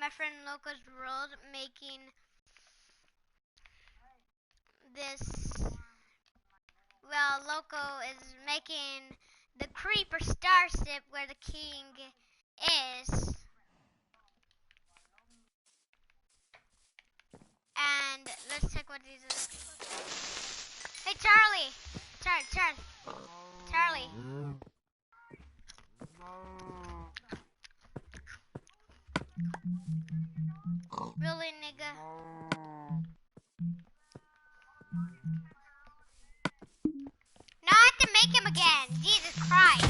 my friend Loco's World making this. Well, Loco is making the creeper starship where the king is. And let's check what these are. Hey, Charlie! Charlie! Really, nigga? Now I have to make him again. Jesus Christ.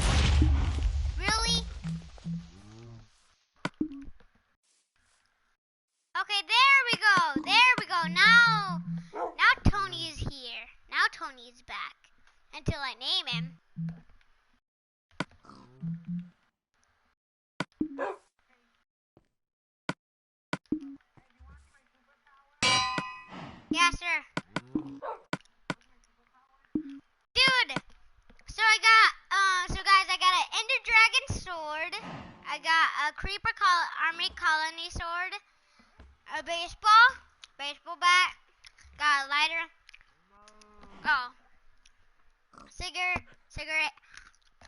Really? Okay, there we go. There we go. Now Tony is here. Now Tony is back. Until I name him. Yeah, sir. Dude! So guys, I got an Ender Dragon sword. I got a Creeper Army Colony sword. A baseball bat. Got a lighter. Oh. Cigarette.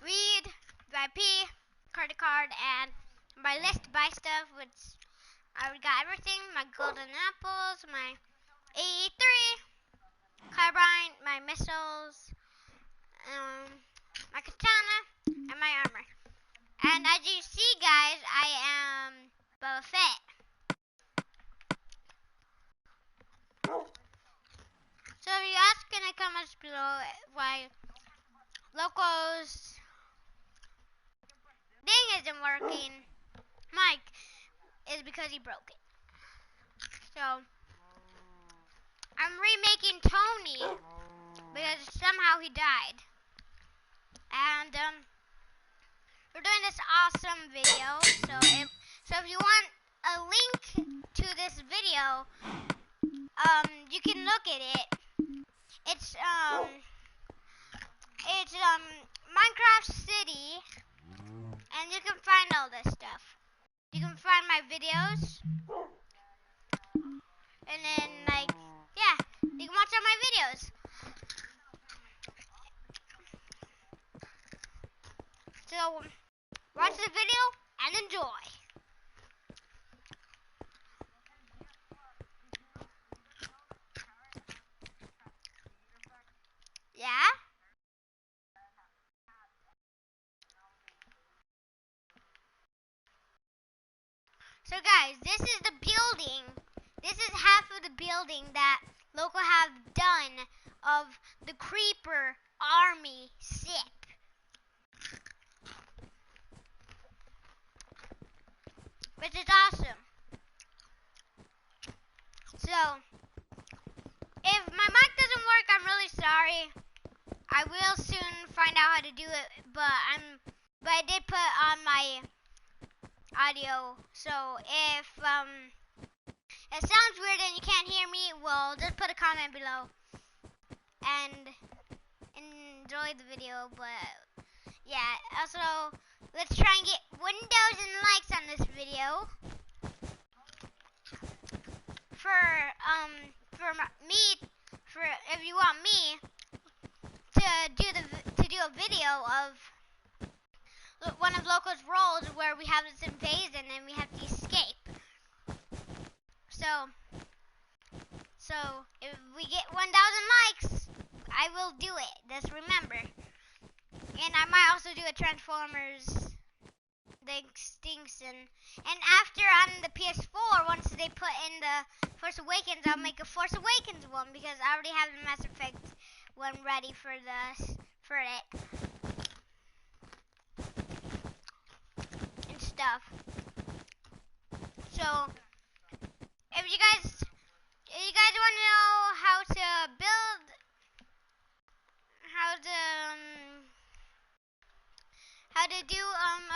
Weed. VIP. Card, and my list to buy stuff, which I got everything. My golden apples, my AE3, carbine, my missiles, my katana, and my armor. And as you see, guys, I am Boba Fett. So if you ask in the comments below why Loco's thing isn't working, Mike, is because he broke it. So I'm remaking Tony because somehow he died. And we're doing this awesome video. So if you want a link to this video, you can look at it. It's Minecraft City, and you can find all this stuff. You can find my videos, and then you can watch all my videos. So watch the video and enjoy. Yeah? So guys, this is the building. This is half of the building that Loco have done of the Creeper Army ship. Which is awesome. So, if my mic doesn't work, I'm really sorry. I will soon find out how to do it, but I did put on my audio. So if it sounds weird and you can't hear me, well, just put a comment below and enjoy the video. But yeah, also let's try and get 1,000 likes on this video for if you want me to do a video of one of Loco's roles where we have this invasion and we have to escape. So if we get 1,000 likes, I will do it. Just remember. And I might also do a Transformers extinction. And after on the PS4, once they put in the Force Awakens, I'll make a Force Awakens one because I already have the Mass Effect one ready for it and stuff. So if you guys want to know how to build, how to do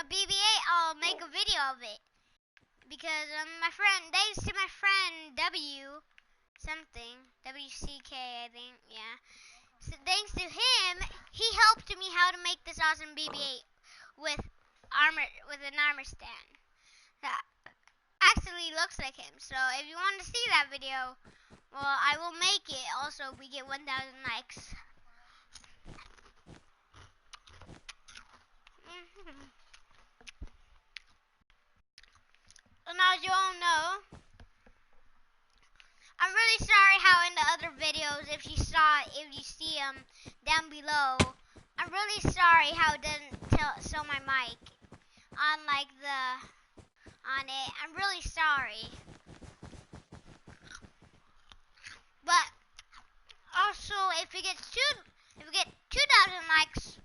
a BB-8, I'll make a video of it. Because thanks to my friend WCK, I think, yeah. So thanks to him, he helped me how to make this awesome BB-8 with an armor stand. actually looks like him. So if you want to see that video, well, I will make it. Also, we get 1,000 likes. And as you all know, I'm really sorry how in the other videos, if you see them down below, I'm really sorry how it doesn't show my mic on on it. I'm really sorry. But also, if we get 2,000 likes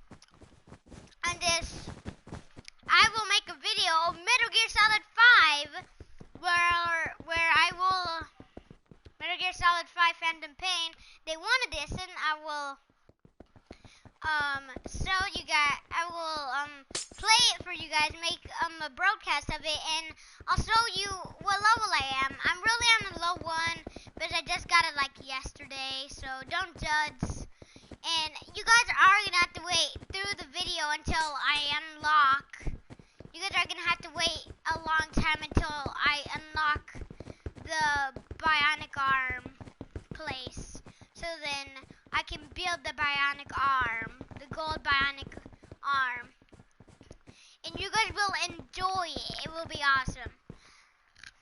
on this, I will make a video of Metal Gear Solid 5 where I will Metal Gear Solid 5 Phantom Pain. They wanted this, and I will show you guys. I will play it for you guys, make a broadcast of it, and I'll show you what level I am. I'm really on the low one, because I just got it like yesterday, so don't judge. And you guys are gonna have to wait through the video until I unlock. You guys are gonna have to wait a long time until I unlock the bionic arm place. So then I can build the bionic arm, the gold bionic arm. And you guys will enjoy it. It will be awesome.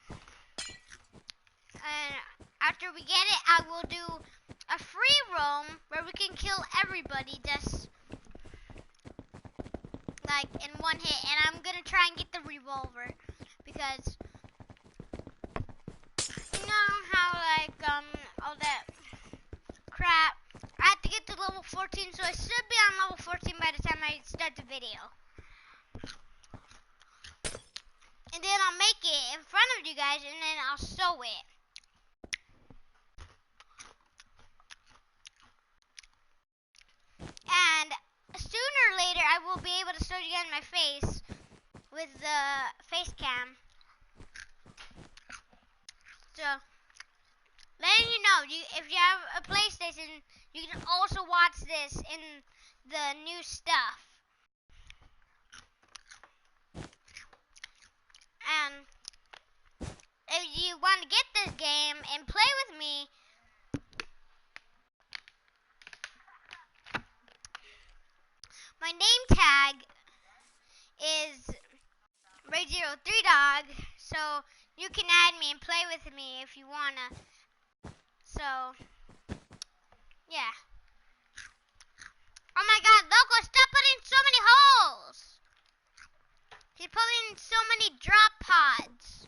And after we get it, I will do a free roam where we can kill everybody just like in one hit. And I'm gonna try and get the revolver because you know how like all that crap. I have to get to level 14, so I should be on level 14 by the time I start the video. And then I'll make it in front of you guys, and then I'll show it. And sooner or later, I will be able to show you guys my face with the face cam. So, letting you know, if you have a PlayStation, you can also watch this in the new stuff. And if you want to get this game and play with me, my name tag is Ray03dog, so you can add me and play with me if you wanna. So, yeah. Oh my God, Loco, stop putting so many holes! He's putting so many drop pods.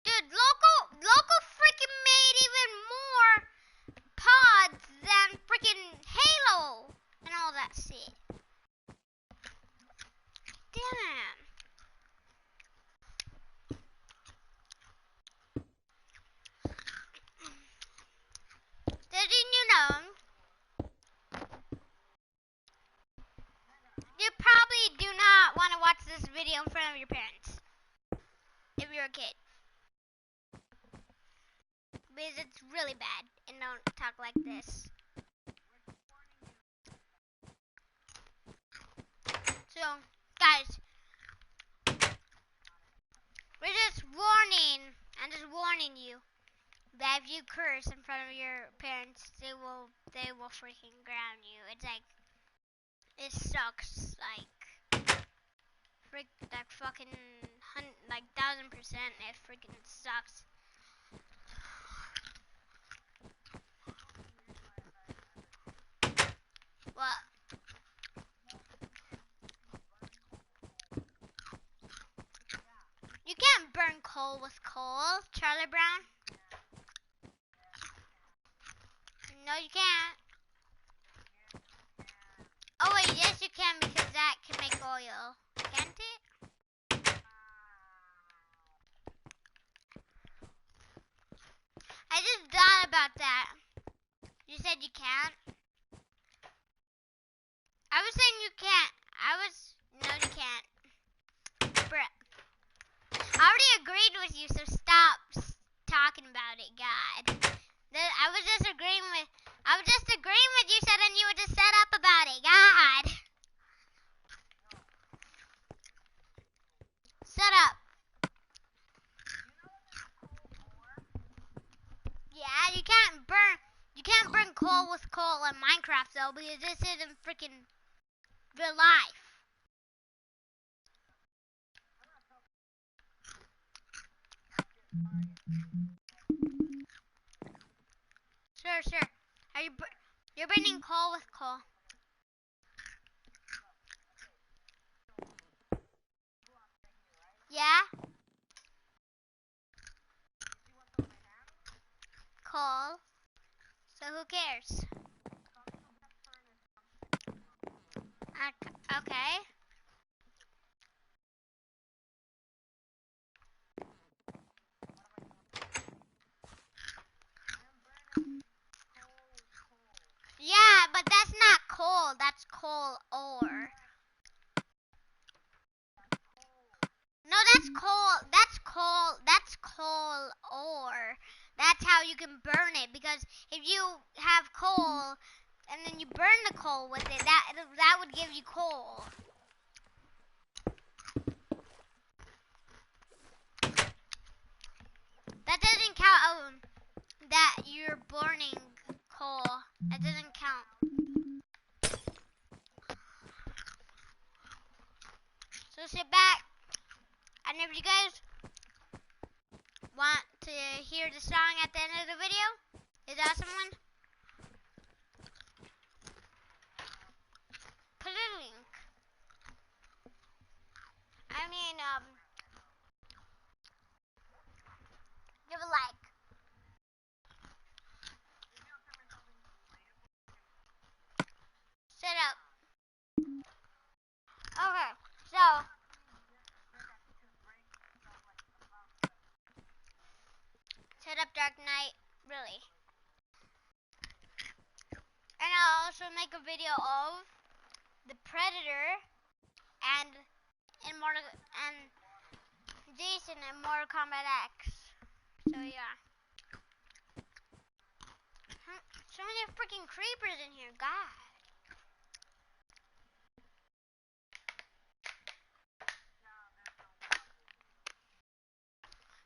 Dude, Loco freaking made even more pods than freaking Halo and all that shit. Damn. Didn't you know? You probably do not want to watch this video in front of your parents if you're a kid. Because it's really bad, and don't talk like this. So, guys, we're just warning you that if you curse in front of your parents, they will freaking ground you. It's like, it sucks, like fucking, like 1,000%, it freaking sucks. What? You can't burn coal with coal, Charlie Brown. No, you can't. Oh wait, yes you can, because that can make oil. Can't it? I just thought about that. You said you can't? I was saying you can't. No you can't. Bruh. I already agreed with you, so stop talking about it, God. I was just agreeing with you, so then you would just shut up about coal with coal in Minecraft though, because this isn't freaking real life. Sure. Are you're burning coal with coal? Yeah. Coal. So who cares? Okay. Yeah, but that's not coal. That's coal ore. No, that's coal. That's coal ore. That's how you can burn it, because if you have coal and then you burn the coal with it, that would give you coal. That doesn't count. That you're burning coal. That doesn't count. So sit back, and if you guys want to hear the song at the end of the video, is that someone? Put a link. I mean, give a like. Set up. Okay, so set up Dark Knight, really. And I'll also make a video of the Predator and Jason in Mortal Kombat X. So yeah. So many freaking creepers in here, God.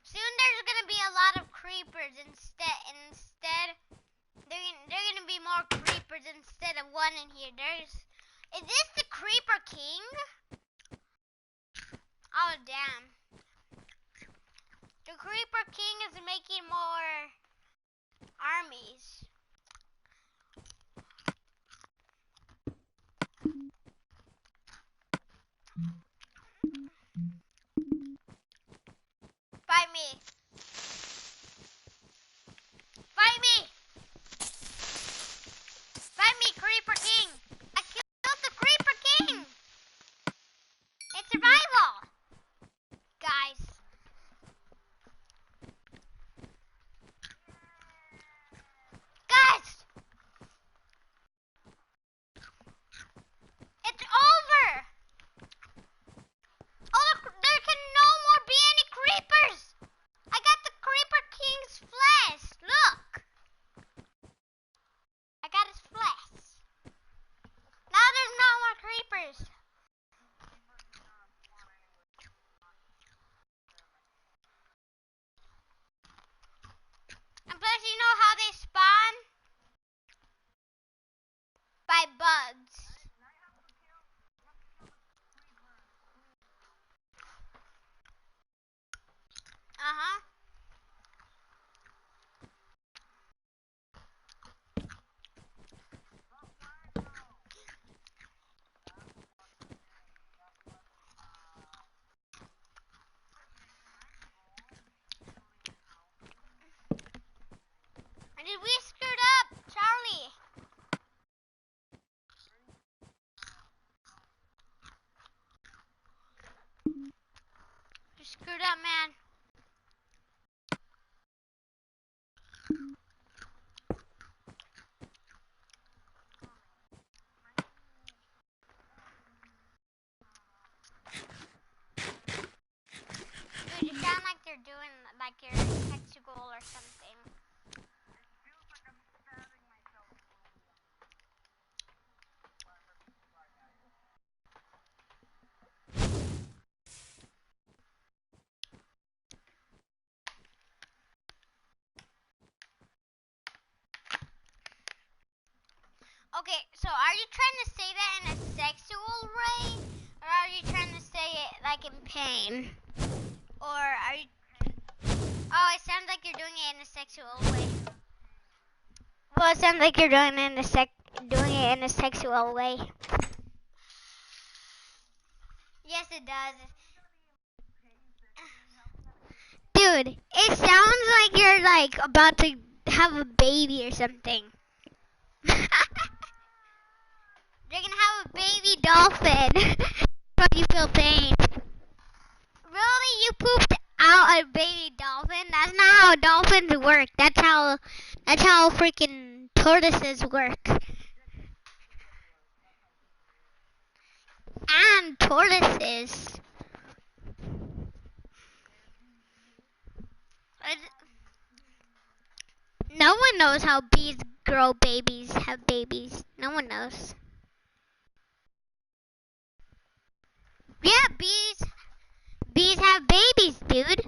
Soon there's gonna be a lot of creepers instead they're gonna be more creepers instead of one in here. Is this the Creeper King? Oh damn. The Creeper King is making more armies. Fight me. Fight me. Fight me, Creeper King. I killed the Creeper King. It's survival. Guys. Okay, so are you trying to say that in a sexual way? Or are you trying to say it like in pain? Or are you... Oh, it sounds like you're doing it in a sexual way. Well, it sounds like you're doing it in a sexual way. Yes, it does. Dude, it sounds like you're like about to have a baby or something. You're gonna have a baby dolphin. But you feel pain. Really? You pooped out a baby dolphin? That's not how dolphins work. That's how freaking tortoises work. And tortoises. No one knows how bees grow babies, have babies. No one knows. Yeah, bees have babies, dude.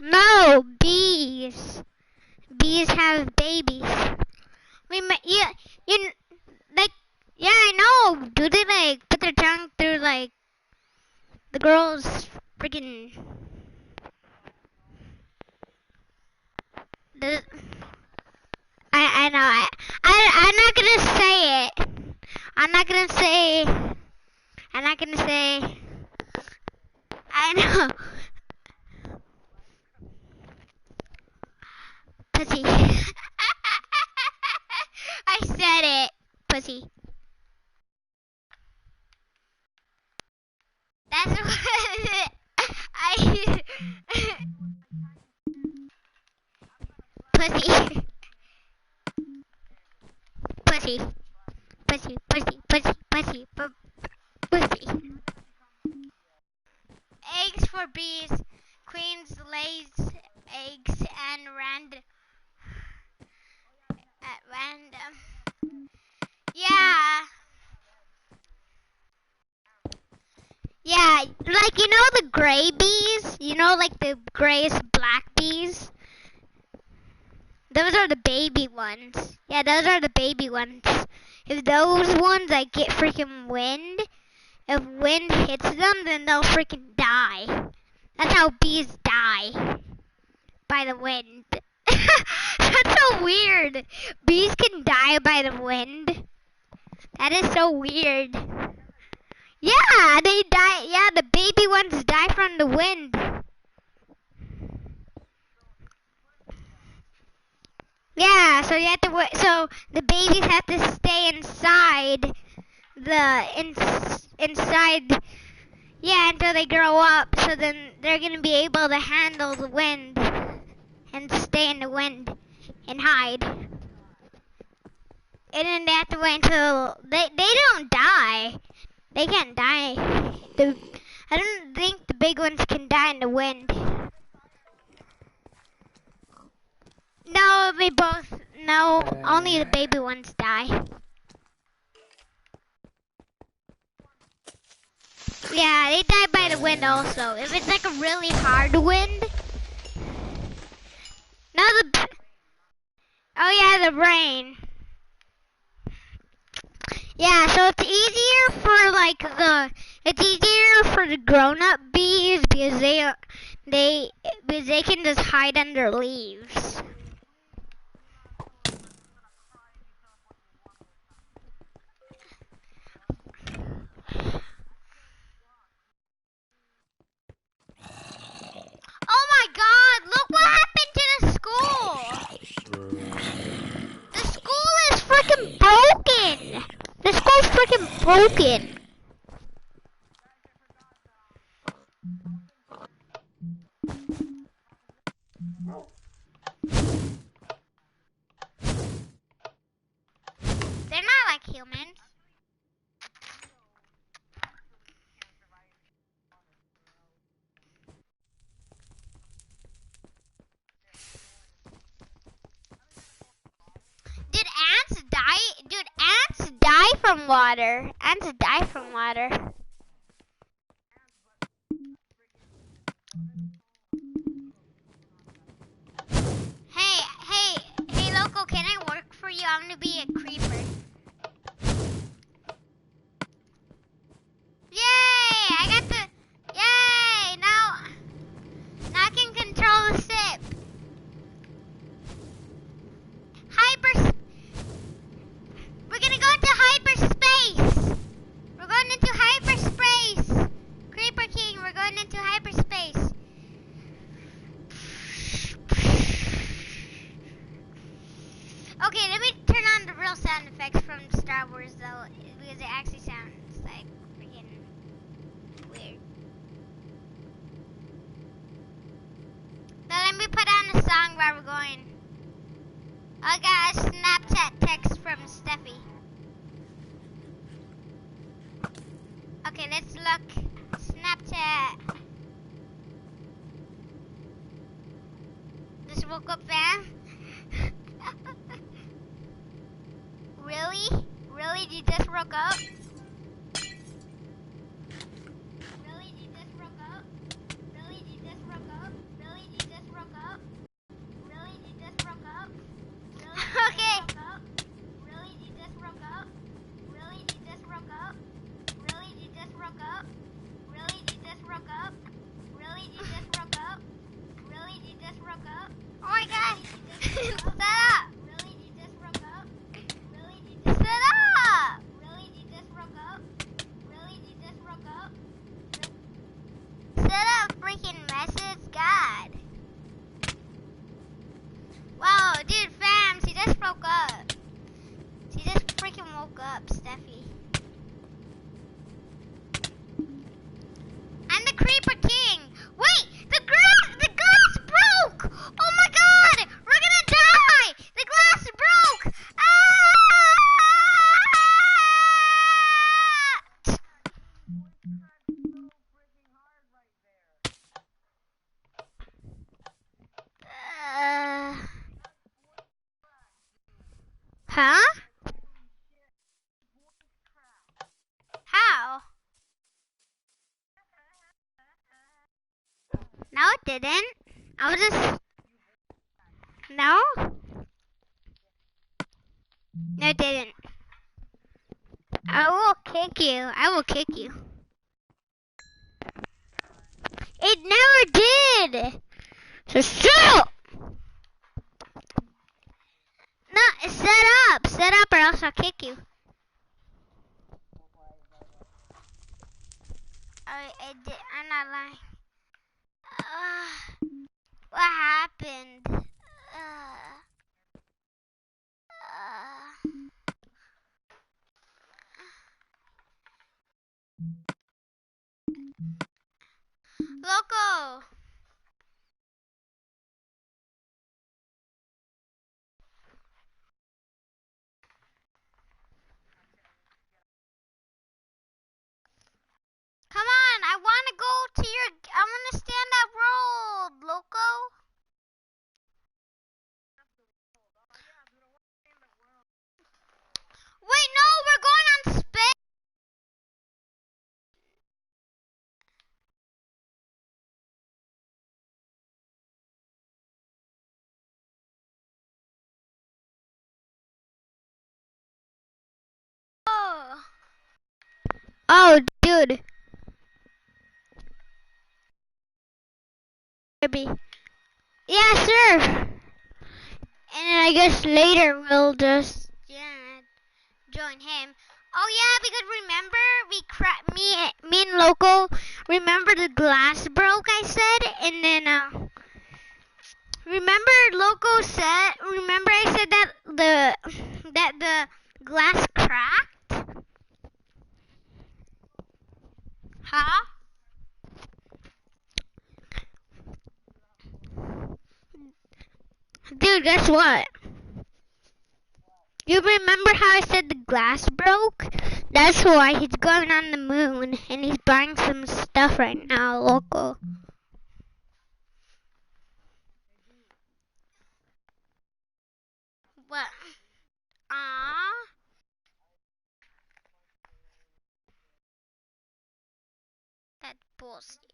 No, bees. Bees have babies. Yeah, like, yeah, I know. Do they like put their tongue through like the girl's freaking? The, I know. I'm not gonna say it. I'm not gonna say. I'm not gonna say. I know. Pussy. I said it. Pussy. That's what I. Pussy. Pussy. Pussy. Pussy. Pussy. Pussy. Pussy. Eggs for bees. Queens lays eggs at random. Yeah. Yeah, like you know the gray bees? You know like the grayish black bees? Those are the baby ones. Yeah, those are the baby ones. If those ones like get freaking wind, if wind hits them, then they'll freaking die. That's how bees die. By the wind. That's so weird. Bees can die by the wind. That is so weird. Yeah, they die. Yeah, the baby ones die from the wind. Yeah, so you have to wait. So the babies have to stay inside inside. Yeah, until they grow up. So then they're gonna be able to handle the wind and stay in the wind and hide. And then they have to wait until they don't die. They can't die. I don't think the big ones can die in the wind. No, they both. No, only the baby ones die. Yeah, they die by the wind also. If it's like a really hard wind. No, oh yeah, the rain. Yeah, so it's easier for the grown-up bees because they can just hide under leaves. Oh my God! Look what happened to the school. The school is freaking broken. The school's freaking broken. They're not like humans. Did ants die? Dude, ants die from water. Ants die from water. want to be a creeper. Yay! I got the... Yay! Now I can control the ship. We're gonna go into hyperspace. We're going into hyperspace. Creeper King, we're going into hyperspace. Okay, let me turn on the real sound effects from Star Wars though, because it actually sounds like freaking weird. Now let me put on the song while we're going. I got a Snapchat text from Steffi. Okay, let's look. Snapchat. Just woke up, fam. Really? Really? You just woke up? Really? You just woke up? Really? You just woke up? Really? You just woke up? Really? You just woke up? Okay. Really? You just woke up? Really? You just woke up? Really? You just woke up? Really? You just woke up? Really? You just woke up? Really? You just woke up? Oh my god! Shut up! Really? You just woke up? Really? You just shut up! Really? You just woke up? Really? You just woke up? Shut up, freaking message, God! Wow, dude, fam, she just woke up. She just freaking woke up, Steffi. I'm the Creeper King. Wait, the glass broke. Oh my God, we're gonna die. The glass broke. Huh? How? No, it didn't. I was just... No? No, it didn't. I will kick you. I will kick you. It never did. So shut up. No, set up, or else I'll kick you. I did. I'm not lying. What happened? Loco. Come on, I want to go to your... I want to stand that road, Loco. Wait, no, we're going on space. Oh, dude. Maybe. Yeah, sure. And I guess later we'll just join him. Oh yeah, because remember me and Loco. Remember the glass broke? I said, and then remember Loco said. Remember I said that the glass cracked. Huh? Dude, guess what? You remember how I said the glass broke? That's why he's going on the moon and he's buying some stuff right now, local. What? That bullshit.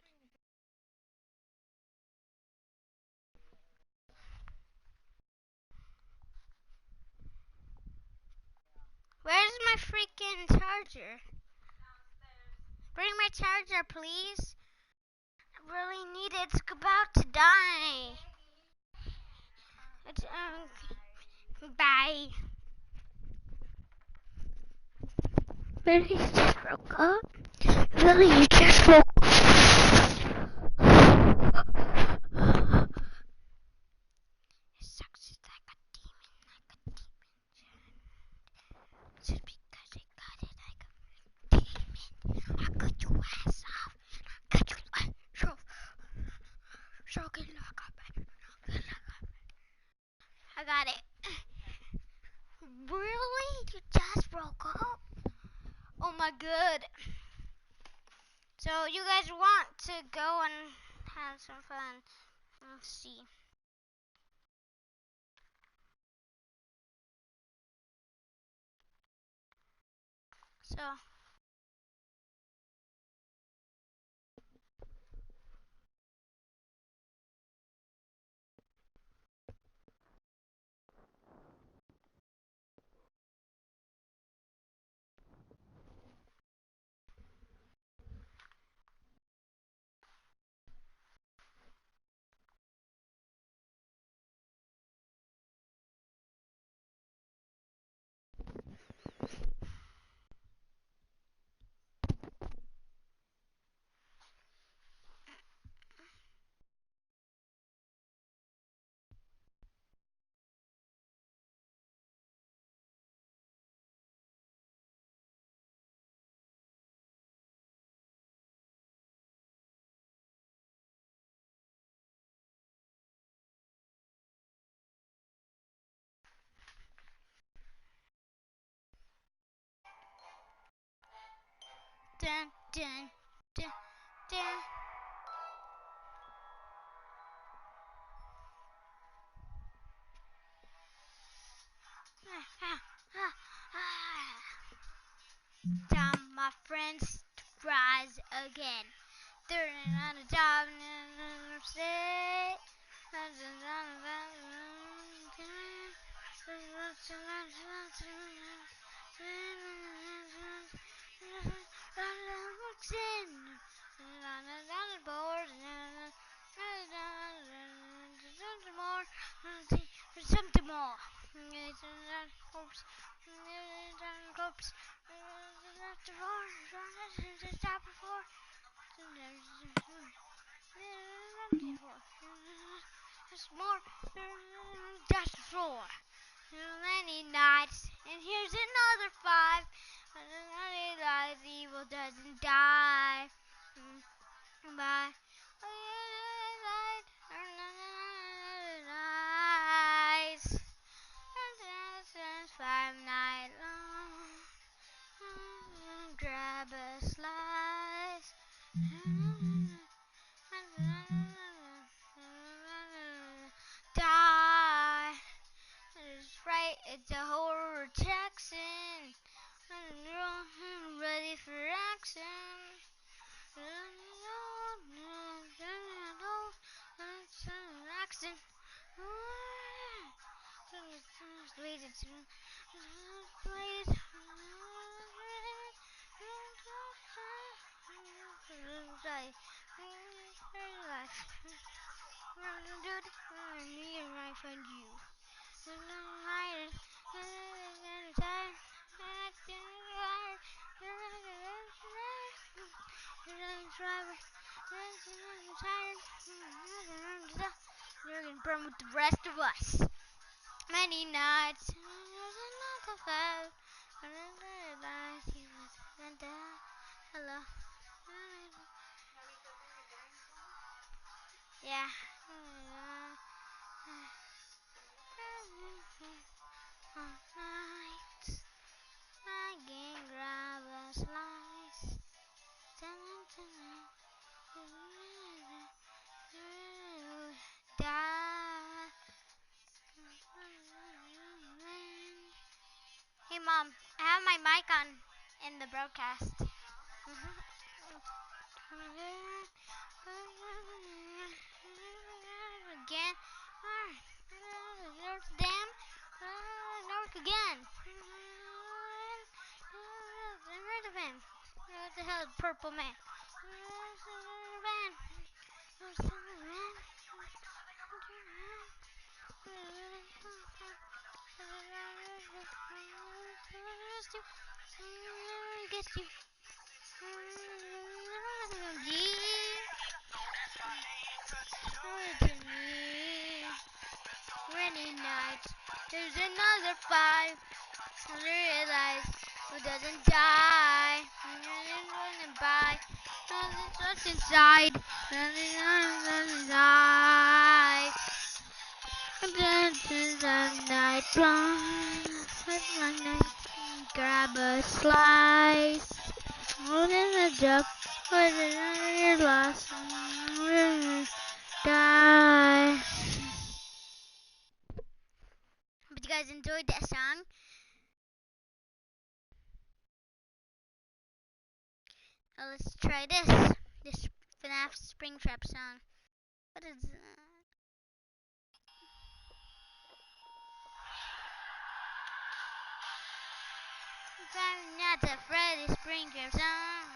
my freaking charger? Bring my charger, please. I really need it. It's about to die. It's, bye. Really, you just broke up? Really, you just broke up? It sucks. It's like a demon. Just because I got it like a demon. I cut your ass off. I cut your ass off. So good luck. I got it. Really? You just broke up? Oh my god. So you guys want to go and have some fun. Let's see. So dun dun dun dun. Time my friends to rise again. Turning on a job and upset. Something more. More. That's the floor. Many nights, and here's another 5. Many lives, evil doesn't die. Bye. Nights. 5 night long. Grab a slice. Die. That's right, it's a horror Texan. Ready for action. Action. I find you. You're gonna burn with the rest of us. Many nights. Hello. Yeah. Nights. I can grab a slice. Die. Hey mom, I have my mic on in the broadcast. Again. North Dam. North again. the hell is purple man? Get you. Rainy night, there's another five. I realize who doesn't die. Running by, what's inside. Running night. The night blind. Grab a slice. Hold in the jug. Put it under your glass. Die. Hope you guys enjoyed that song. Now let's try this. This FNAF Springtrap song. What is that? I'm not afraid of Springtrap song.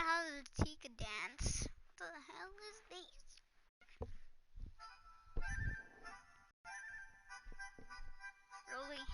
how the Tika dance. What the hell is this? Really?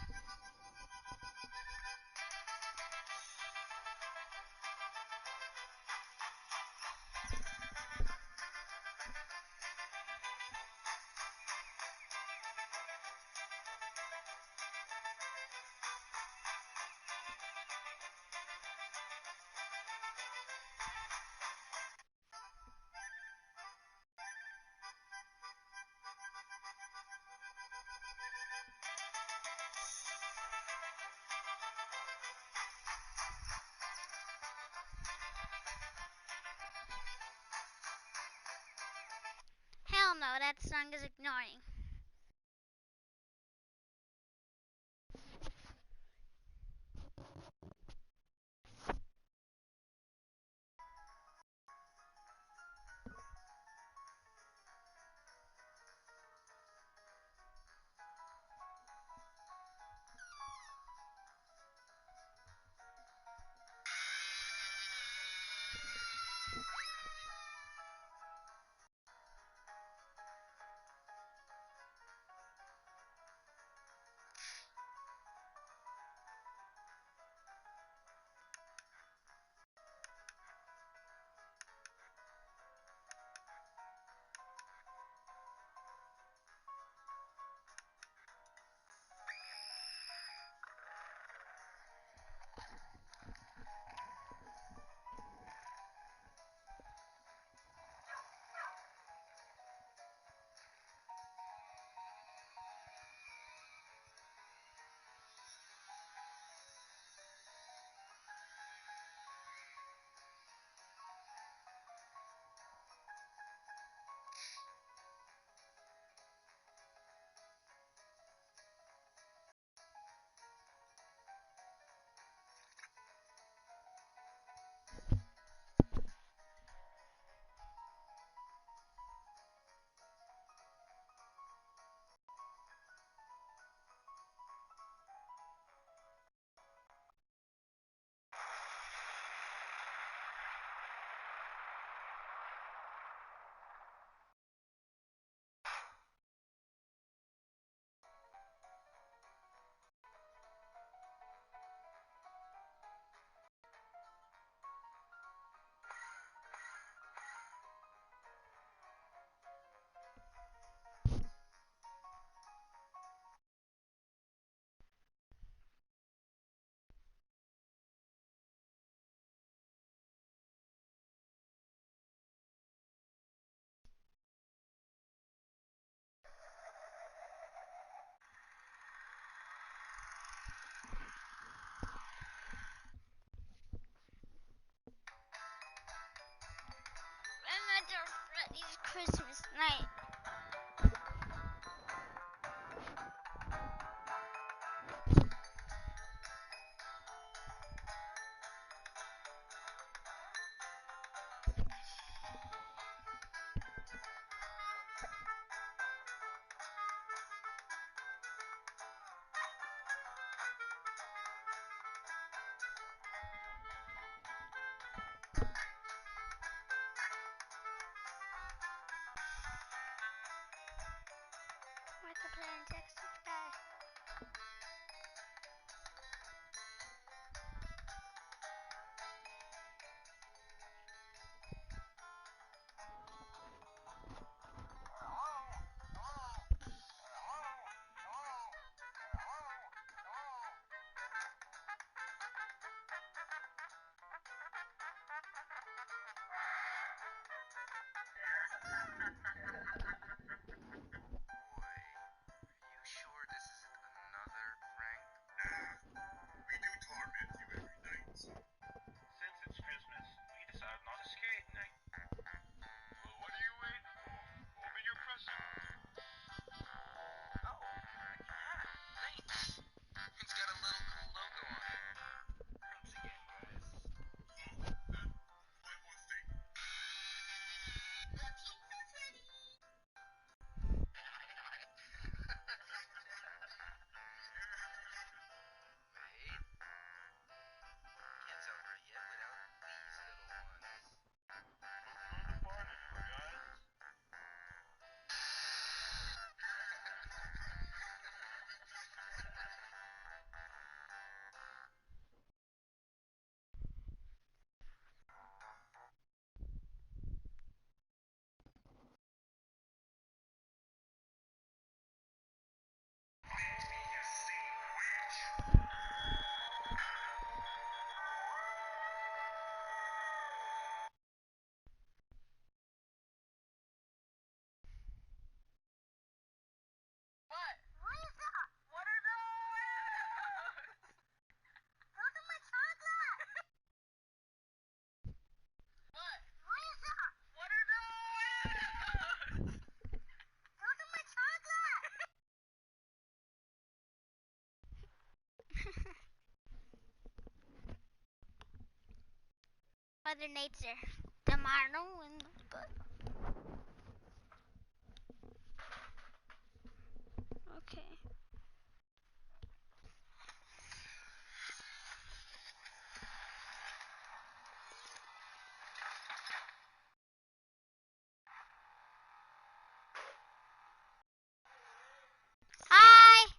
Hell no, that song is ignoring. Another Freddy's Christmas night. Michael playing text this guy. Mother Nature. Tomorrow and good. Okay. Hi.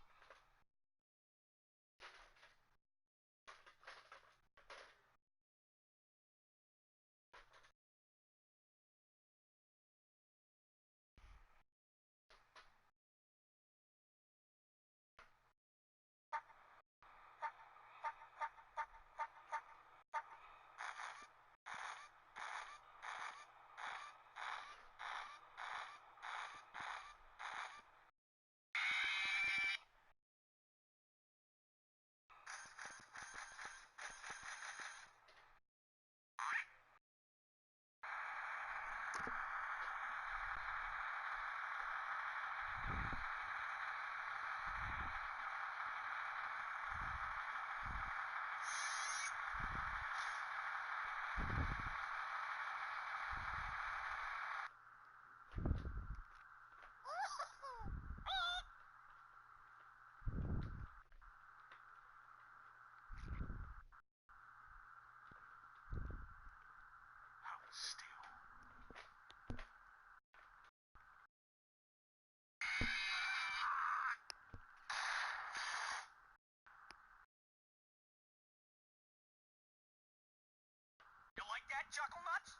You like that, Chuckle Nuts?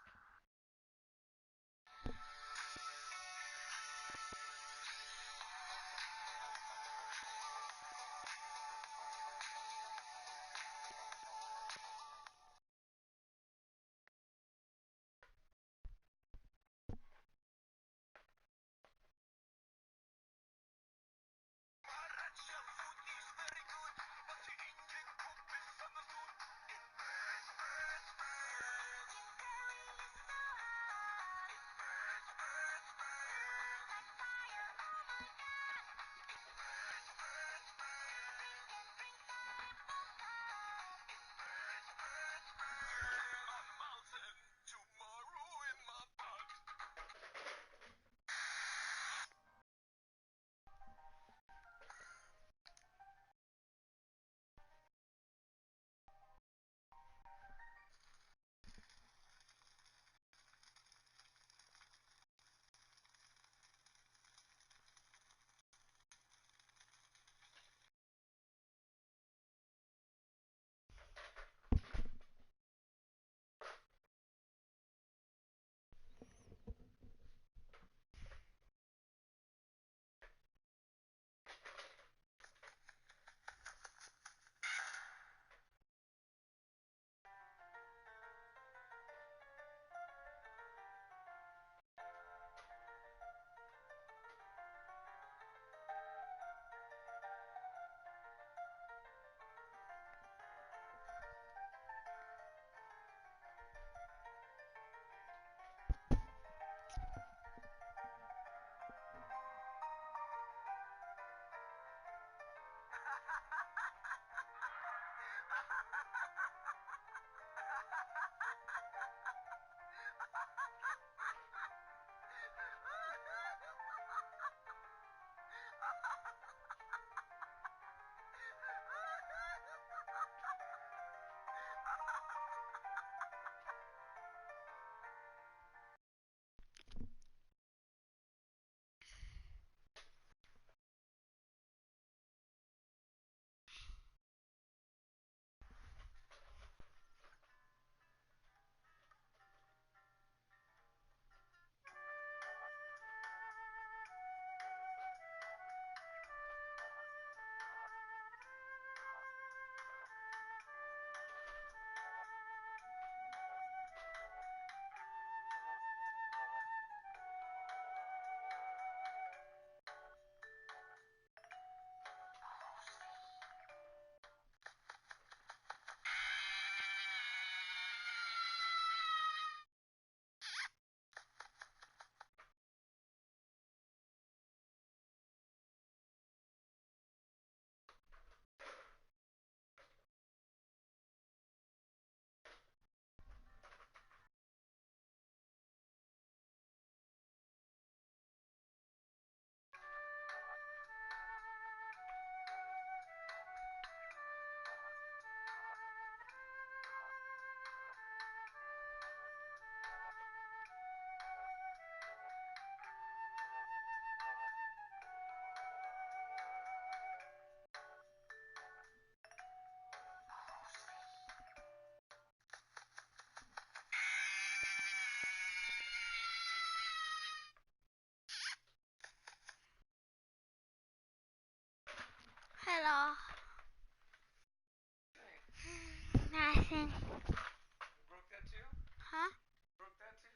nothing. You broke that too? Huh? Broke that too?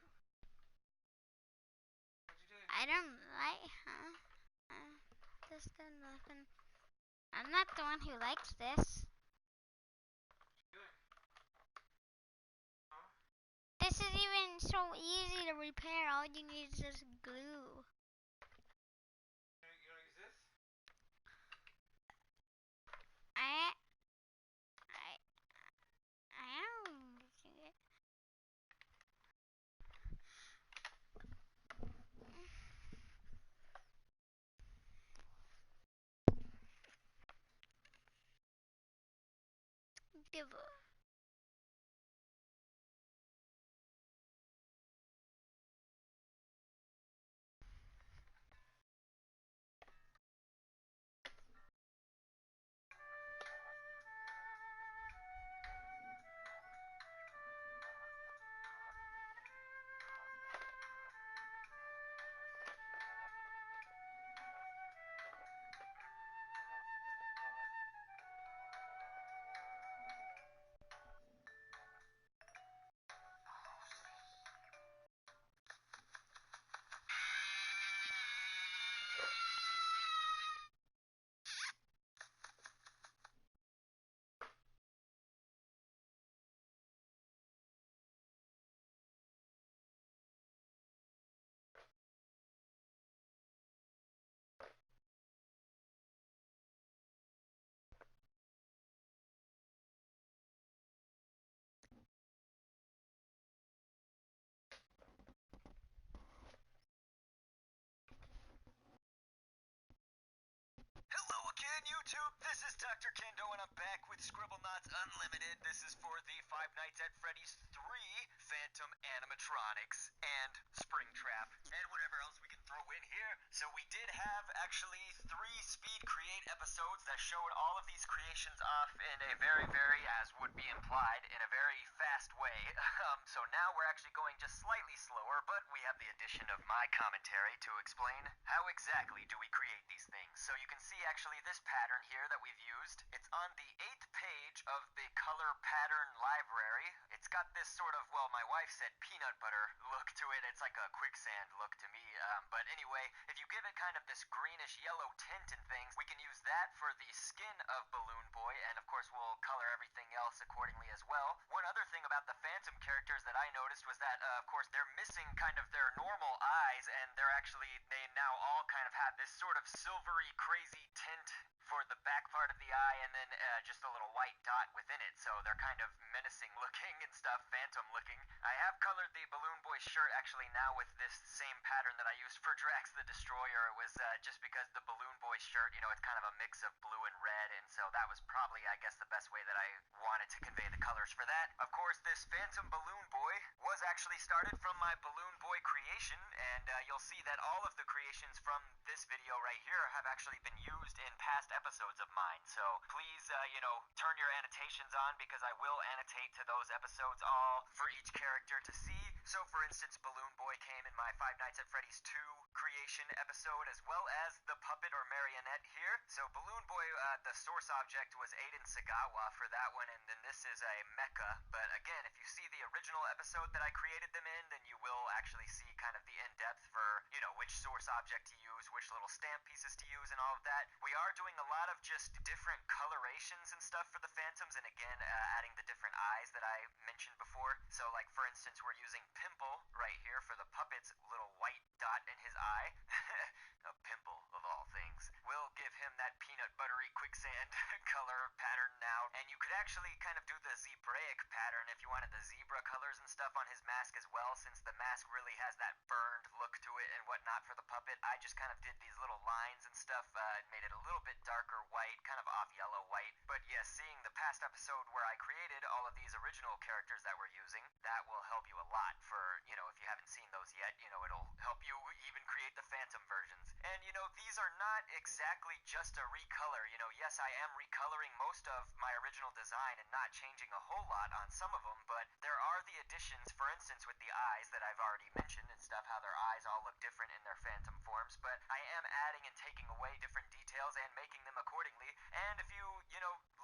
What'd you do? I don't like, huh? This did nothing. I'm not the one who likes this. This is even so easy to repair. All you need is just glue. You don't use this? I am using it. Give up. Hello again, YouTube. This is Dr. Kendo, and I'm back with Scribble Knots Unlimited. This is for the Five Nights at Freddy's 3 Phantom Animatronics and Springtrap and whatever else we can throw in here. So we did have actually 3 speed create episodes that showed all of these creations off in a very, as would be implied, in a very fast way. So now we're actually going just slightly slower, but we have the addition of my commentary to explain how exactly do we create these things. So you can see actually this pattern here that we've used. It's on the 8th page of the color pattern library. It's got this sort of, well, my wife said peanut butter look to it. It's like a quicksand look to me. But anyway, if you give it kind of this greenish yellow tint and things, we can use that for the skin of Balloon Boy, and of course we'll color everything else accordingly as well. One other thing about the Phantom characters that I noticed was that, of course, they're missing kind of their normal eyes, and they now all kind of have this sort of silvery, crazy tint for the back part of the eye, and then just a little white dot within it, so they're kind of menacing looking and stuff, phantom looking. I have colored the Balloon Boy shirt actually now with this same pattern that I used for Drax the Destroyer. It was just because the Balloon Boy shirt, you know, it's kind of a mix of blue and red, and so that was probably, I guess, the best way that I wanted to convey the colors for that. Of course, this Phantom Balloon Boy was actually started from my Balloon Boy creation, and you'll see that all of the creations from this video right here have actually been used in past episodes of mine. So please, turn your annotations on, because I will annotate to those episodes all for each character to see. So for instance, Balloon Boy came in my Five Nights at Freddy's 2 creation episode, as well as the puppet or marionette here. So Balloon Boy, the source object was Aiden Sagawa for that one, and then this is a mecha. But again, if you see the original episode that I created them in, then you will actually see kind of the in-depth for, which source object to use, which little stamp pieces to use, and all of that. We are doing a lot of just different colorations and stuff for the Phantoms, and again, adding the different eyes that I mentioned before. So like, for instance, we're using Pimple right here for the puppet's little white dot in his eye. A pimple, of all things. We'll give him that peanut buttery quicksand color pattern now. And you could actually kind of do the zebraic pattern if you wanted the zebra colors and stuff on his mask as well, since the mask really has that burned look to it and whatnot for the puppet. I just kind of did these little lines and stuff, made it a little bit darker white, kind of off yellow white. But yes, seeing the past episode where I created all of these original characters that we're using, that will help you a lot for, if you haven't seen those yet, it'll help you even create the Phantom versions. And, these are not exactly just a recolor. Yes, I am recoloring most of my original design and not changing a whole lot on some of them, but there are the additions, for instance, with the eyes that I've already mentioned and stuff, how their eyes all look different in their Phantom forms, but I am adding and taking away different details and making them accordingly. And if you,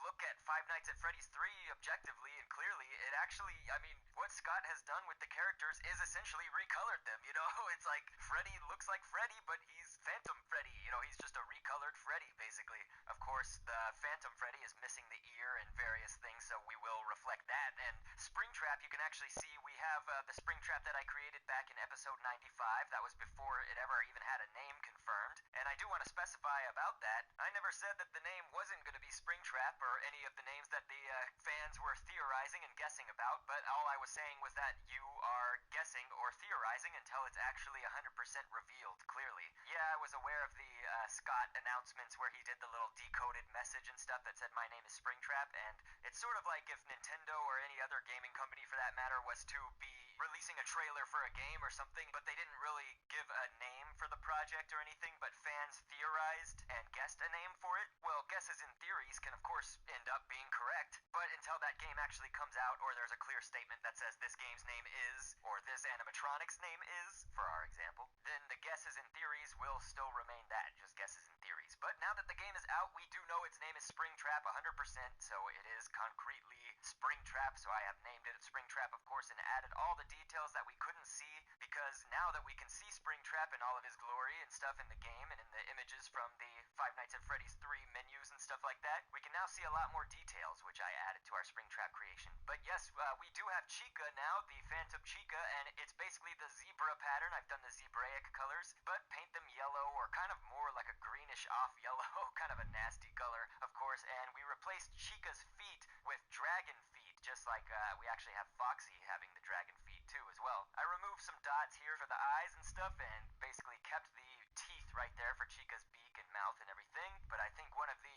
look at Five Nights at Freddy's 3 objectively and clearly, actually, I mean, what Scott has done with the characters is essentially recolored them, you know? It's like Freddy looks like Freddy, but he's Phantom Freddy, you know? He's just a recolored Freddy, basically. Of course, the Phantom Freddy is missing the ear and various things, so we will reflect that. And Springtrap, you can actually see we have the Springtrap that I created back in episode 95. That was before it ever even had a name confirmed. And I do want to specify about that, I never said that the name wasn't going to be Springtrap or any of the names that the fans were theorizing and guessing about, but all I was saying was that you are guessing or theorizing until it's actually 100% revealed clearly. Yeah, I was aware of the Scott announcements where he did the little decoded message and stuff that said my name is Springtrap, and it's sort of like if Nintendo or any other gaming company for that matter was to be releasing a trailer for a game or something, but they didn't really give a name for the project or anything, but fans theorized and guessed a name for it. Well, guesses and theories can of course end up being correct, but until that game actually comes out or there's a clear statement that says this game's name is, or this animatronic's name is, for our example, then the guesses and theories will still remain that, just guesses and theories. But now that the game is out, we do know its name is Springtrap 100%, so it is concretely Springtrap, so I have named it Springtrap, of course, and added all the details that we couldn't see, because now that we can see Springtrap in all of his glory and stuff in the game and in the images from the Five Nights at Freddy's 3 menus and stuff like that, we can now see a lot more details, which I added to our Springtrap creation. But yes, we do have Chica now, the Phantom Chica, and it's basically the zebra pattern. I've done the zebraic colors, but paint them yellow or kind of more like a greenish off yellow, kind of a nasty color, of course, and we replaced Chica's feet with dragon feet, just like we actually have Foxy having the dragon feet too as well. I removed some dots here for the eyes and stuff and basically kept the teeth right there for Chica's beak and mouth and everything, but I think one of the,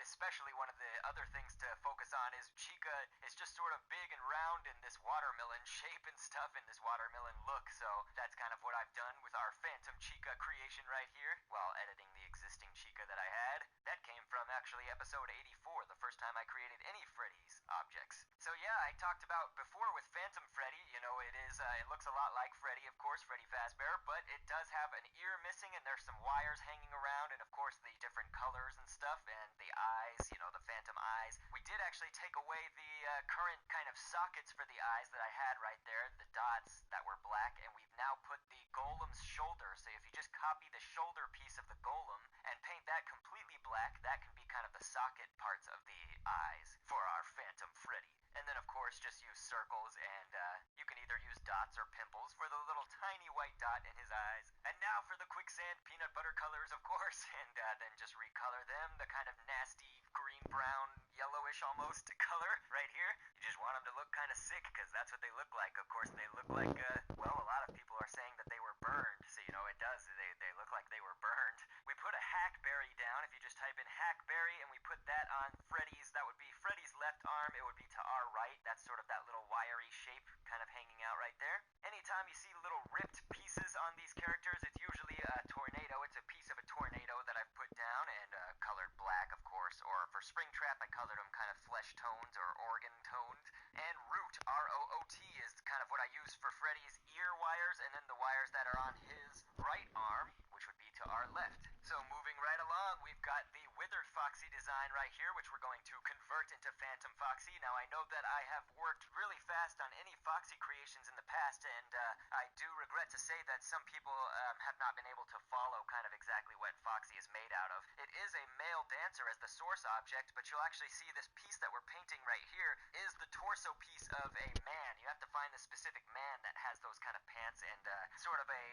especially one of the other things to focus on is Chica is just sort of big and round in this watermelon shape and stuff in this watermelon look, so that's kind of what I've done with our Phantom Chica creation right here while editing the existing Chica that I had. That came from actually episode 84, the first time I created any Freddy's objects. So yeah, I talked about before with Phantom Freddy, it looks a lot like Freddy, of course, Freddy Fazbear, but it does have an ear missing and there's some wires hanging around and of course the different colors and stuff and the eyes, the Phantom eyes. We did actually take away the current kind of sockets for the eyes that I had right there, the dots that were black, and we've now put the golem's shoulder, so if you just copy the shoulder piece of the golem and paint that completely black, that can be kind of the socket parts of the eyes for our Phantom Freddy. And then of course just use circles and you can either use dots or pimples for the little tiny white dot in his eyes. And now for the quicksand peanut butter colors, of course, and then just recolor them, the kind of nasty green, brown, yellowish almost color right here. You just want them to look kind of sick because that's what they look like. Of course they look like, well, a lot of people are saying that they were burned, so it does, they look like they were burned. We put a hackberry down, if you just type in hackberry and we put that on Freddy's, that would be Freddy's left arm, it would be to our right, that's sort of that little wiry shape kind of hanging out right there. Anytime you see little ripped pieces on these characters, it's usually a tornado, it's a piece of a tornado that I've put down and colored black, of course, or for Springtrap I colored them kind of flesh tones or organ toned. And Root, R-O-O-T, is kind of what I use for Freddy's ear wires, and then the wires that are on his right arm, which would be to our left. So moving right along, we've got the Withered Foxy design right here, which we're going to convert into Phantom Foxy. Now I know that I have worked really fast on any Foxy creations in the past, and I do regret to say that some people have not been able to follow kind of exactly what Foxy is made out of. It is a male dancer as the source object, but you'll actually see this piece that we're painting right here is the torso piece of a man. You have to find the specific man that has those kind of pants and sort of a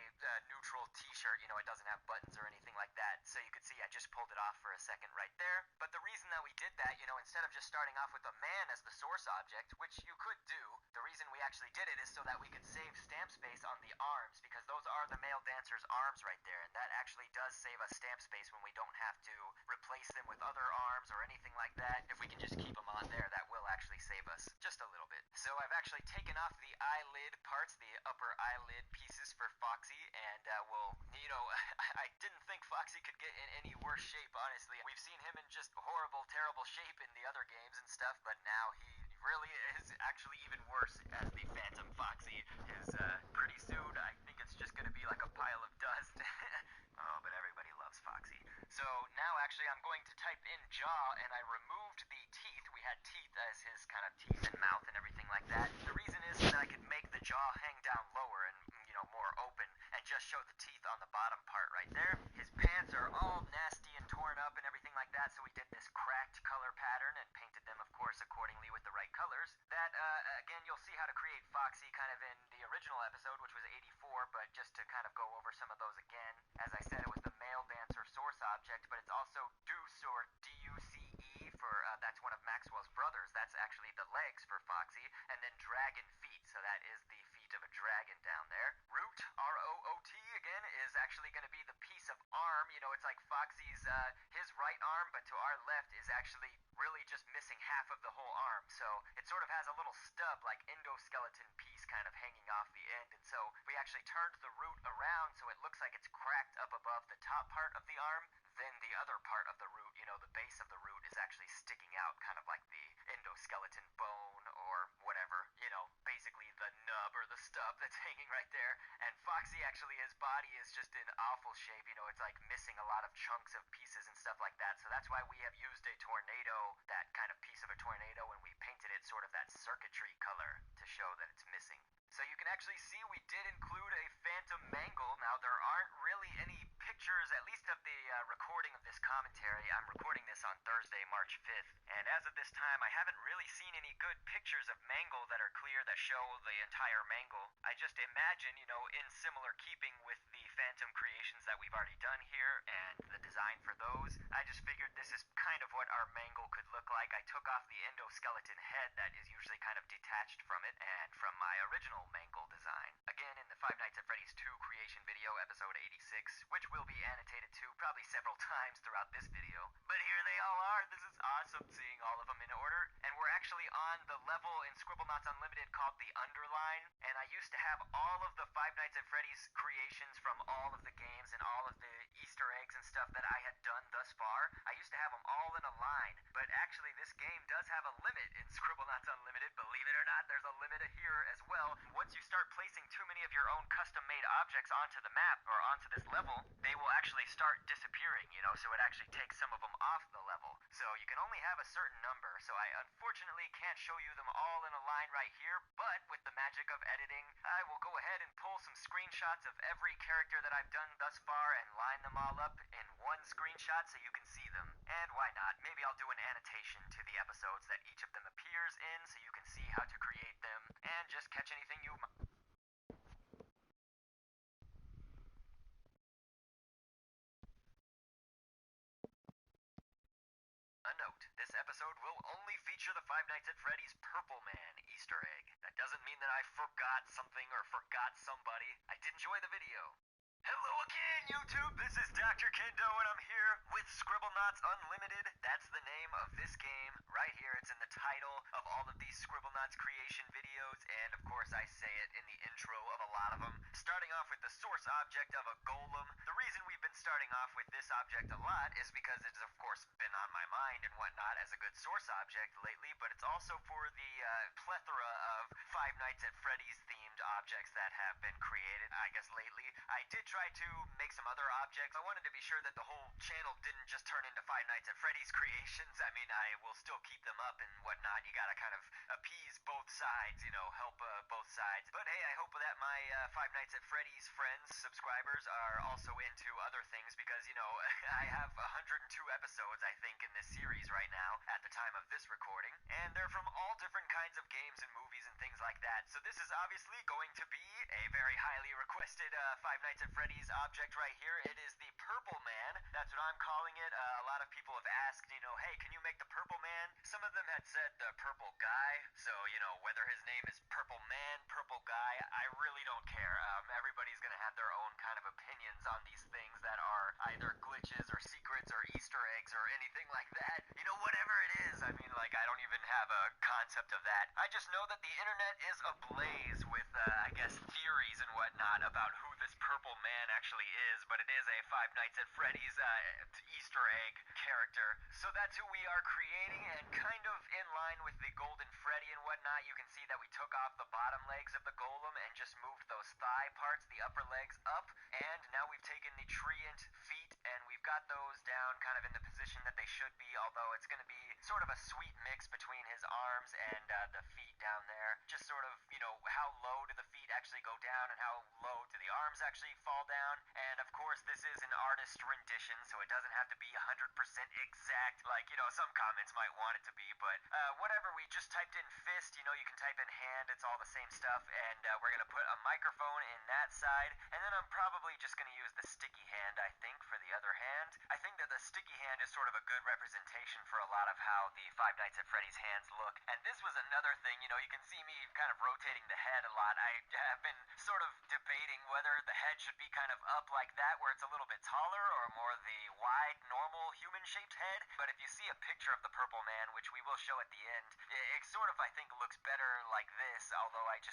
neutral t-shirt, it doesn't have buttons or anything like that. So you can see I just pulled it off for a second right there. But the reason that we did that, instead of just starting off with a man as the source object, which you could do, the reason we actually did it is so that we could save stamp space on the arms, because those are the male dancer's arms right there, and that actually does save us stamp space when we don't have to replace them with other arms or anything like that. If we can just keep them on there, that will actually save us just a little bit. So I've actually taken off the eyelid parts, the upper eyelid pieces for Foxy, and I didn't think Foxy could get in any worse shape, honestly. We've seen him in just horrible, terrible shape in the other games and stuff, but now he really is actually even worse as the Phantom Foxy. Pretty soon, I think it's just gonna be like a pile of dust. Oh, but everybody loves Foxy. So now actually I'm going to type in jaw, and I removed the teeth. We had teeth as his kind of teeth and mouth and everything like that. it's like Foxy's, his right arm, but to our left is actually really just missing half of the whole arm. So it sort of has a little stub, like endoskeleton piece kind of hanging off the end. And so we actually turned the root around so it looks like it's cracked up above the top part of the arm. Then the other part of the root, the base of the root is actually sticking out, kind of like the endoskeleton bone or whatever, basically the nub or the stub that's hanging right there. And Foxy actually, his body is just in awful shape, it's like missing a lot of chunks of pieces and stuff like that. So that's why we have used a tornado, that kind of piece of a tornado, and we painted it sort of that circuitry color to show that it's missing. So you can actually see we did include a phantom mangle. Now there aren't really any pictures, at least of the recording of this commentary. I'm recording this on Thursday, March 5th, and as of this time I haven't really seen any good pictures of mangle that are clear that show the entire mangle. I just imagine, in similar keeping with the phantom creations that we've already done here and the design for those, I just figured this is kind of what our mangle could look like. I took off the endoskeleton head that is usually kind of detached from it and from my original mangle design. Again, in the Five Nights at Freddy's 2 creation video, episode 86, which will be annotated to probably several times throughout this video. But here they all are. This is awesome seeing all of them in order. And we're actually on the level in Scribblenauts Unlimited called the Underline. And I used to have all of the Five Nights at Freddy's creations from all of the games and all of the Easter eggs and stuff that I had done thus far. I used to have them all in a line. But actually, this game does have a limit in Scribblenauts Unlimited. Believe it or not, there's a limit here as well. Once you start placing too many of your own custom-made objects onto the map or onto this level, they will actually start disappearing, so it actually takes some of them off the level. So you can only have a certain number, so I unfortunately can't show you them all in a line right here, but with the magic of editing, I will go ahead and pull some screenshots of every character that I've done thus far and line them all up in one screenshot so you can see them. And why not? Maybe I'll do an annotation to the episodes that each of them appears in so you can see how to create them and just catch anything you A note, this episode will only feature the Five Nights at Freddy's Purple Man Easter egg. That doesn't mean that I forgot something or forgot somebody. I did enjoy the video. Hello again, YouTube! This is Dr. Kendo, and I'm here with Scribblenauts Unlimited. That's the name of this game. Right here, it's in the title of all of these Scribblenauts creation videos, and of course I say it in the intro of a lot of them. Starting off with the source object of a golem. The reason we've been starting off with this object a lot is because it's of course been on my mind and whatnot as a good source object lately, but it's also for the plethora of Five Nights at Freddy's themed objects that have been created, I guess, lately. I did try to make some other objects. I wanted to be sure that the whole channel didn't just turn into Five Nights at Freddy's creations. I mean, I will still keep them up and whatnot. You gotta kind of appease both sides, help both sides. But hey, I hope that my Five Nights at Freddy's friends, subscribers, are also into other things because, I have 102 episodes, I think, in this series right now at the time of this recording. And they're from all different kinds of games and movies and things like that. So this is obviously going to be a very highly requested Five Nights at Freddy's object right here. It is the Purple Man. That's what I'm calling it. A lot of people have asked, hey, can you make the Purple Man? Some of them had said the Purple Guy. So, whether his name is Purple Man, Purple Guy, I really don't care. Everybody's gonna have their own kind of opinions on these things that are either glitches or secrets or Easter eggs or anything like that. Whatever it is. I mean, I don't even have a concept of that. I just know that the internet is ablaze with, I guess, theories and whatnot about who this Purple Man actually is, but it is a Five Nights at Freddy's Easter egg character. So that's who we are creating, and kind of in line with the Golden Freddy and whatnot, you can see that we took off the bottom legs of the golem and just moved those thigh parts, the upper legs, up, and now we've taken the treant feet and we've got those down kind of in the position that they should be, although it's going to be sort of a sweet mix between his arms and the feet down there. Just sort of, how low do the feet actually go down and how low do the arms actually fall down. And of course, this is an artist rendition, so it doesn't have to be 100% exact, like, some comments might want it to be, but whatever. We just typed in fist, you can type in hand, it's all the same stuff, and we're going to put a microphone in that side, and then I'm probably just going to use the sticky hand, I think, for the other hand. I think that the sticky hand is sort of a good representation for a lot of how the Five Nights at Freddy's hands look. And this was another thing, you can see me kind of rotating the head a lot. I have been sort of debating whether the head should be kind of up like that, where it's a little bit taller, or more the wide, normal, human-shaped head, but if you see a picture of the Purple Man, which we will show at the end, it sort of, I think, looks better like this, although I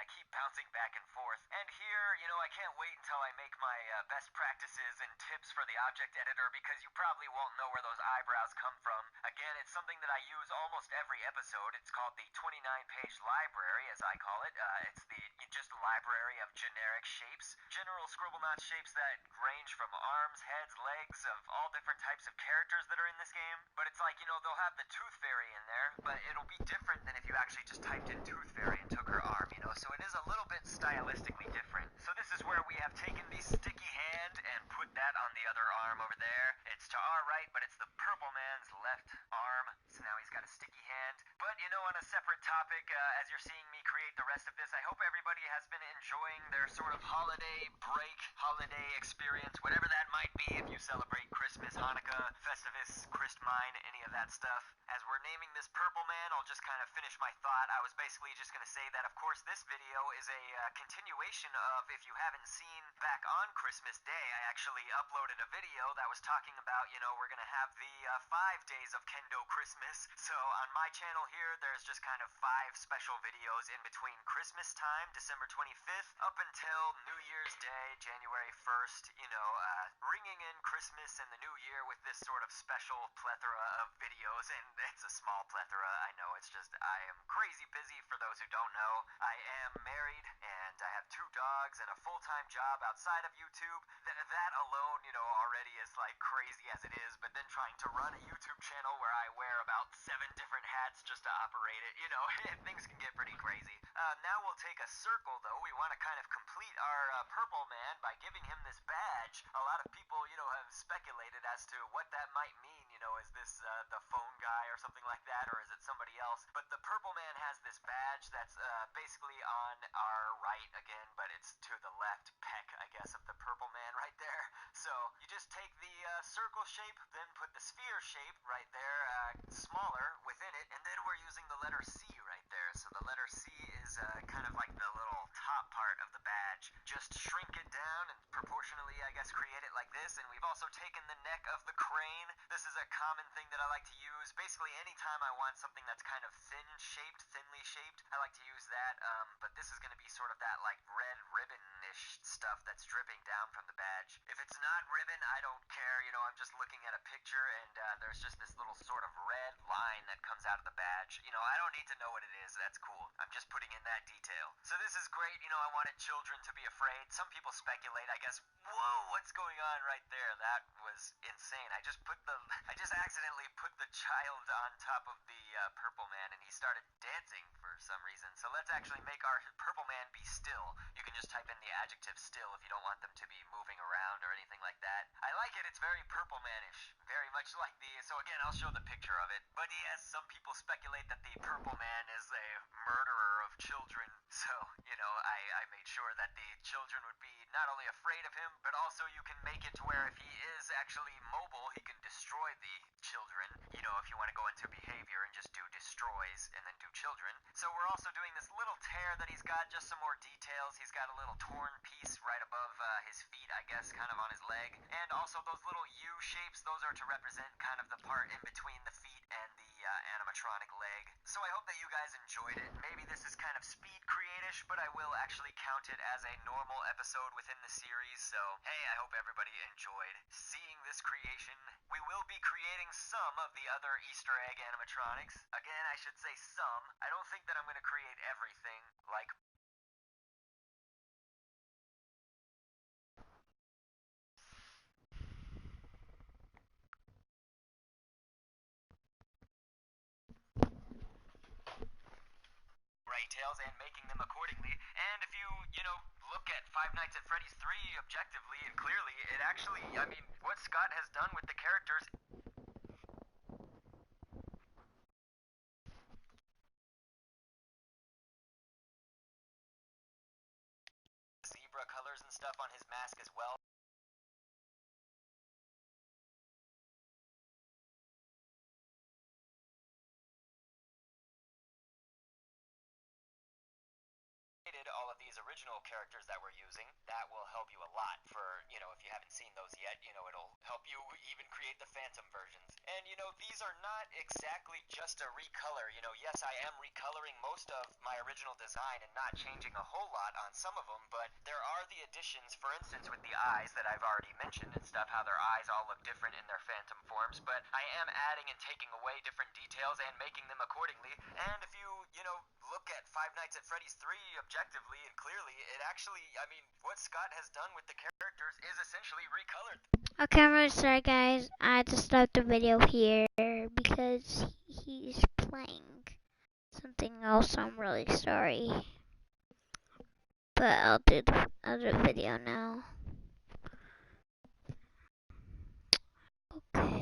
keep bouncing back and forth. And here, I can't wait until I make my best practices and tips for the object editor, because you probably won't know where those eyebrows come from. Again, it's something that I use almost every episode. It's called the 29-page library, as I call it. It's the just library of generic shapes. General Scribblenauts shapes that range from arms, heads, legs, of all different types of characters that are in this game. But it's like, they'll have the Tooth Fairy in there, but it'll be different than if you actually just typed in Tooth Fairy and took her arm, so it is a little bit stylistically different. So this is where we have taken the sticky hand and put that on the other arm over there. It's to our right, but it's the Purple Man's left arm, so now he's got a sticky hand. But, on a separate topic, as you're seeing me create the rest of this, I hope everybody has been enjoying their sort of holiday break, holiday experience, whatever that might be, if you celebrate Christmas, Hanukkah, Festivus, Christmine, any of that stuff. As we're naming this Purple Man, I'll just kind of finish my thought. I was basically just going to say that, of course, this video is a continuation of, if you haven't seen back on Christmas Day, I actually uploaded a video that was talking about, we're going to have the 5 days of Kendo Christmas. So on my channel here, there's just kind of 5 special videos in between Christmas time, December 25th, up until New Year's Day, January 1st, ringing in Christmas and the New Year with this sort of special plethora of videos. And it's a small plethora, I know, it's just, I am crazy busy. For those who don't know, I am married, and I have 2 dogs and a full-time job outside of YouTube. That alone, already is like crazy as it is, but then trying to run a YouTube channel where I wear about 7 different hats just to operate it, things can get pretty crazy. Now we'll take a circle, though. We want to kind of complete our Purple Man by giving him this badge. A lot of people, have speculated as to what that might mean. Is this the phone guy or something like that, or is it somebody else? But the Purple Man has this badge that's basically on our right again, but it's to the left peck, I guess, of the Purple Man right there. So you just take the circle shape, then put the sphere shape right there, smaller within it, and then we're using the letter C right there. So the letter C is kind of like the little top part of the badge. Just shrink it down and proportionally, I guess, create it like this. And we've also taken the neck of the crane. This is a common thing that I like to use. Basically, anytime I want something that's kind of thinly shaped, I like to use that. But this is going to be sort of that like red ribbon-ish stuff that's dripping down from the badge. If it's not ribbon, I don't care. I'm just looking at a picture, and there's just this little sort of red line that comes out of the badge. I don't need to know what it is. That's cool. I'm just putting in that detail. So this is great. I wanted children to be afraid. Some people speculate, I guess, whoa, what's going on right there? That was insane. I just accidentally put the child on top of the Purple Man, and he started dancing for some reason. So let's actually make our Purple Man be still. You can just type in the adjective still if you don't want them to be moving around or anything like that. I like it. It's very Purple Man-ish. Very much like so again, I'll show the picture of it. But yes, some people speculate that the Purple Man is a murderer of children. So, I made sure that the children would be not only afraid of him, but also you can make it to where if he is actually mobile, he can destroy the children. If you want to go into behavior and just do destroys and then do children. So we're also doing this little tear that he's got, just some more details. He's got a little torn piece right above his feet, I guess, kind of on his leg. And also those little U shapes, those are to represent kind of the part in between the feet and the animatronic leg. So I hope that you guys enjoyed it. Maybe this is kind of speed create-ish, but I will actually count it as a normal episode within the series. So hey, I hope everybody enjoyed seeing this creation. We will be creating some of the other Easter egg animatronics. Again, I should say some. I don't think that I'm going to create everything, like tails and making them accordingly. And if you, look at Five Nights at Freddy's 3 objectively and clearly, it actually, what Scott has done with the characters zebra colors and stuff on his mask as well. all of these original characters that we're using, that will help you a lot for, if you haven't seen those yet, it'll help you even create the Phantom versions. And, these are not exactly just a recolor. Yes, I am recoloring most of my original design and not changing a whole lot on some of them, but there are the additions, for instance, with the eyes that I've already mentioned and stuff, how their eyes all look different in their Phantom forms, but I am adding and taking away different details and making them accordingly. And if you, look at Five Nights at Freddy's 3 objectively and clearly, it actually, what Scott has done with the characters is essentially recolored. Okay, I'm really sorry, guys. I had to stop the video here because he's playing something else. I'm really sorry. But I'll do the other video now. Okay.